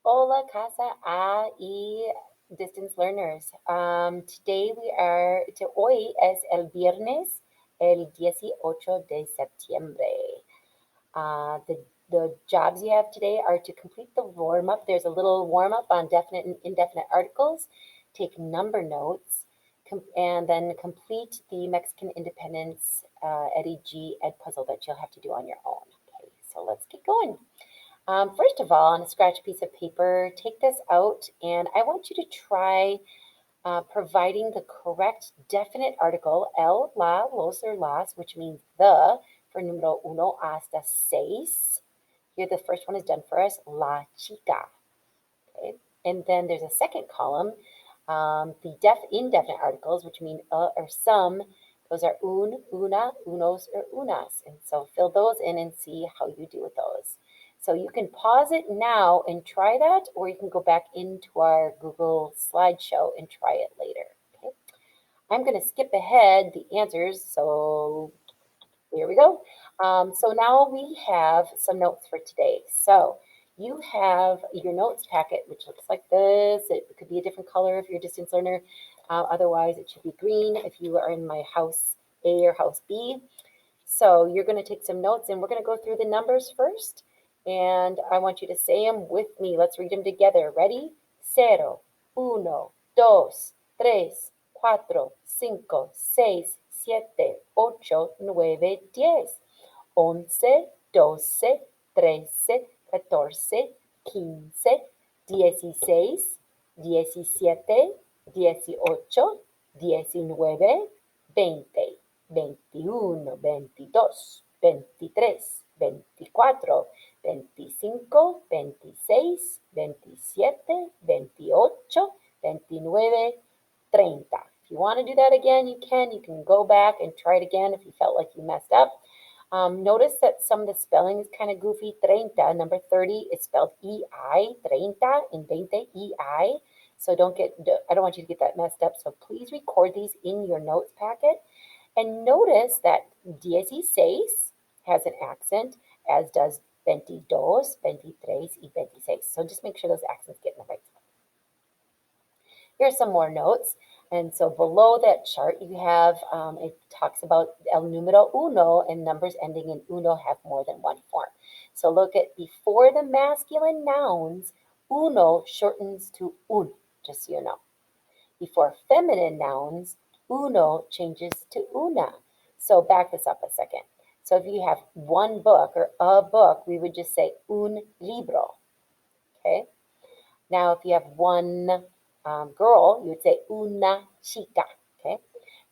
Hola, casa A y distance learners. Today hoy es el viernes, el 18 de septiembre. The jobs you have today are to complete the warm up. There's a little warm up on definite and indefinite articles, take number notes, and then complete the Mexican independence Eddie G. Ed puzzle that you'll have to do on your own. Okay, so let's get going. First of all, on a scratch piece of paper, take this out and I want you to try providing the correct definite article, el, la, los, or las, which means the, for número uno hasta seis. Here, the first one is done for us, la chica. Okay? And then there's a second column, the indefinite articles, which mean or some. Those are un, una, unos, or unas. And so fill those in and see how you do with those. So you can pause it now and try that, or you can go back into our Google slideshow and try it later. Okay. I'm going to skip ahead the answers. So here we go. So now we have some notes for today. So you have your notes packet, which looks like this. It could be a different color if you're a distance learner. Otherwise, it should be green if you are in my house A or house B. So you're going to take some notes and we're going to go through the numbers first. And I want you to say them with me. Let's read them together. Ready? Cero, uno, dos, tres, cuatro, cinco, seis, siete, ocho, nueve, diez, once, doce, trece, catorce, quince, dieciséis, diecisiete, dieciocho, diecinueve, veinte. 21, 22, 23, 24, 25, 26, 27, 28, 29, 30. If you want to do that again, you can. You can go back and try it again if you felt like you messed up. Notice that some of the spelling is kind of goofy. 30, number 30, is spelled E-I, 30, and 20, E-I. So I don't want you to get that messed up. So please record these in your notes packet. And notice that 16 has an accent, as does 22, 23, y 26. So just make sure those accents get in the right spot. Here's some more notes. And so below that chart, you have, it talks about el número uno, and numbers ending in uno have more than one form. So look at before the masculine nouns, uno shortens to un, just so you know. Before feminine nouns, uno changes to una. So back this up a second. So if you have one book or a book, we would just say un libro. Okay. Now, if you have one girl, you would say una chica. Okay.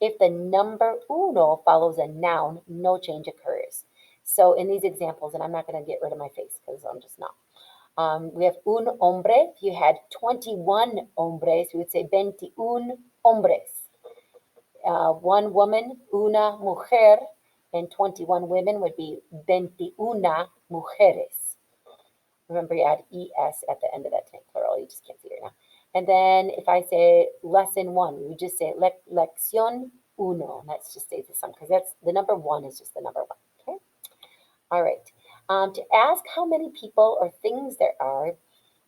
If the number uno follows a noun, no change occurs. So in these examples, and I'm not going to get rid of my face because I'm just not. We have un hombre. If you had 21 hombres, we would say 21 hombres. One woman, una mujer, and 21 women would be 21 mujeres. Remember, you add es at the end of that to make plural. You just can't see it now. And then if I say lesson one, we just say lección uno. Let's just say the sum because that's the number one is just the number one. Okay. All right. To ask how many people or things there are,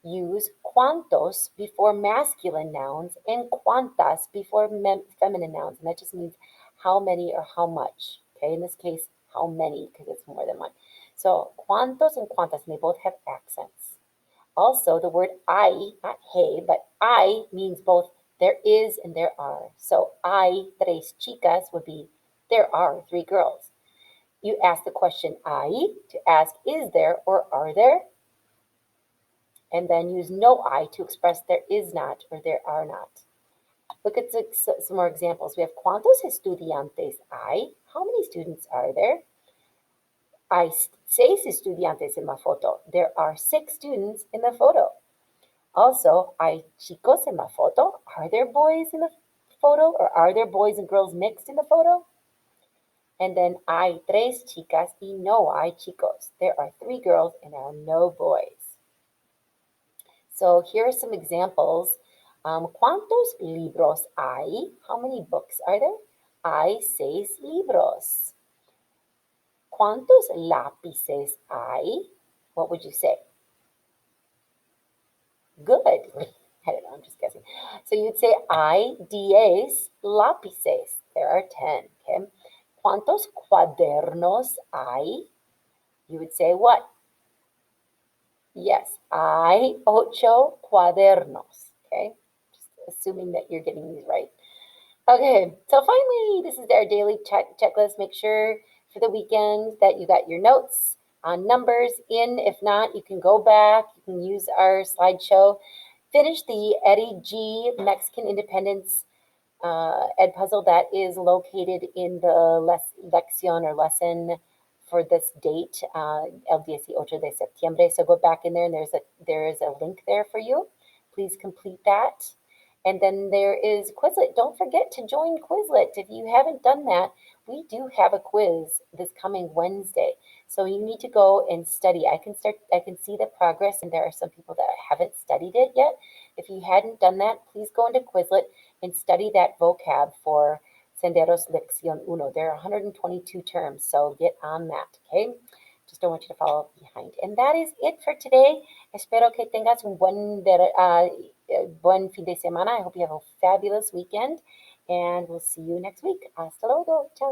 use cuantos before masculine nouns and cuantas before feminine nouns. And that just means how many or how much. Okay, in this case, how many, because it's more than one. So cuantos and cuantas, and they both have accents. Also, the word I, not hey, but I means both there is and there are. So hay tres chicas would be there are three girls. You ask the question I to ask is there or are there, and then use no I to express there is not or there are not. Look at some more examples. We have ¿Cuántos estudiantes hay? How many students are there? Hay 6 estudiantes en la foto. There are 6 students in the photo. Also, hay chicos en la foto. Are there boys in the photo or are there boys and girls mixed in the photo? And then hay 3 chicas y no hay chicos. There are 3 girls and there are no boys. So here are some examples. ¿Cuántos libros hay? How many books are there? Hay 6 libros. ¿Cuántos lápices hay? What would you say? So you'd say hay 10 lápices. There are 10. Okay. ¿Cuántos cuadernos hay? You would say what? Yes, hay 8 cuadernos. Okay. Just assuming that you're getting these right. Okay, so finally, this is our daily checklist. Make sure for the weekend that you got your notes on numbers in. If not, you can go back. You can use our slideshow. Finish the Eddie G Mexican Independence Ed puzzle that is located in the lección or lesson for this date, el 18 de septiembre. So go back in there and there is a link there for you. Please complete that. And then there is Quizlet. Don't forget to join Quizlet. If you haven't done that, we do have a quiz this coming Wednesday. So you need to go and study. I can see the progress, and there are some people that haven't studied it yet. If you hadn't done that, please go into Quizlet and study that vocab for Senderos Lección Uno. There are 122 terms, so get on that, okay? Just don't want you to fall behind. And that is it for today. Espero que tengas un buen fin de semana. I hope you have a fabulous weekend, and we'll see you next week. Hasta luego. Ciao.